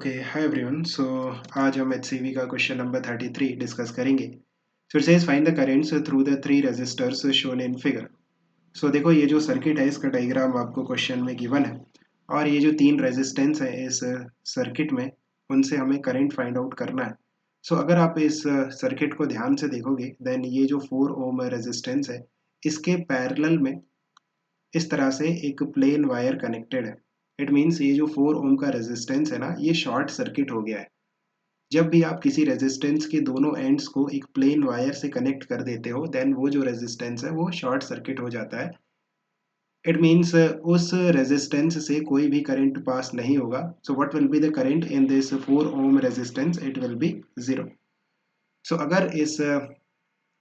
Okay, hi everyone. सो आज हम HCV का क्वेश्चन नंबर 33 डिस्कस करेंगे। फिर से find the currents through the three resistors shown in figure. So देखो, ये जो सर्किट है इसका डायग्राम आपको क्वेश्चन में गिवन है और ये जो तीन रेजिस्टेंस है इस सर्किट में, उनसे हमें करंट फाइंड आउट करना है। सो अगर आप इस सर्किट को ध्यान से देखोगे देन ये जो 4 ओम रेजिस्टेंस है इसके पैरेलल में इस तरह से एक प्लेन वायर कनेक्टेड है। इट मीन्स ये जो 4 ओम का रेजिस्टेंस है ना, ये शॉर्ट सर्किट हो गया है। जब भी आप किसी रेजिस्टेंस के दोनों एंड्स को एक प्लेन वायर से कनेक्ट कर देते हो देन वो जो रेजिस्टेंस है वो शॉर्ट सर्किट हो जाता है। इट मीन्स उस रेजिस्टेंस से कोई भी करंट पास नहीं होगा। So what will be the current in this 4 ohm resistance? It will be 0। सो अगर इस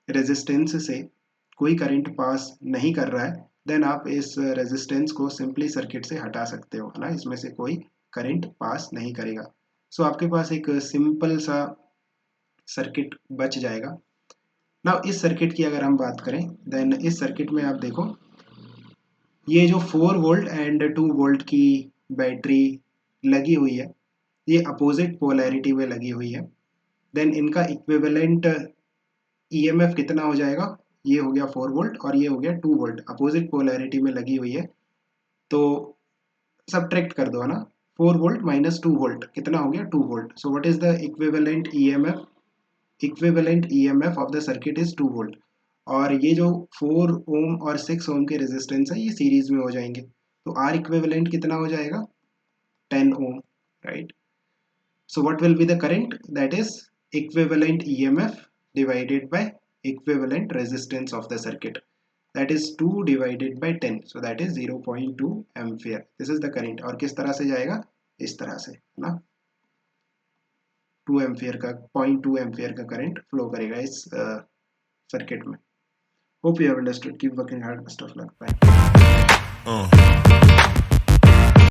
रेजिस्टेंस से कोई करंट पास नहीं कर रहा है देन आप इस रेजिस्टेंस को सिंपली सर्किट से हटा सकते हो, है ना। इसमें से कोई करंट पास नहीं करेगा। सो आपके पास एक सिंपल सा सर्किट बच जाएगा। नाउ इस सर्किट की अगर हम बात करें देन इस सर्किट में आप देखो, ये जो 4 वोल्ट एंड 2 वोल्ट की बैटरी लगी हुई है ये अपोजिट पोलैरिटी में लगी हुई है। देन इनका इक्विवेलेंट ईएमएफ कितना हो जाएगा? ये हो गया 4 वोल्ट और ये हो गया 2 वोल्ट, अपोजिट पोलैरिटी में लगी हुई है। तो सब्ट्रैक्ट कर दो, है ना। 4 वोल्ट माइनस 2 वोल्ट कितना हो गया? 2 volt. So what is the equivalent EMF? Equivalent EMF of the circuit is 2 volt. और ये जो 4 ओम और 6 ओम के रेजिस्टेंस है ये सीरीज में हो जाएंगे, तो आर इक्विवेलेंट कितना हो जाएगा? 10 ओम, right. So what will be the current? That is equivalent EMF divided by equivalent resistance of the circuit. That is 2 divided by 10. So that is 0.2 ampere. This is the current. और किस तरह से जाएगा? इस तरह से, है ना। 2 एम्पियर का 0.2 एम्पियर का करंट फ्लो करेगा इस सर्किट में। Hope you have understood. Keep working hard. Best of luck. Bye.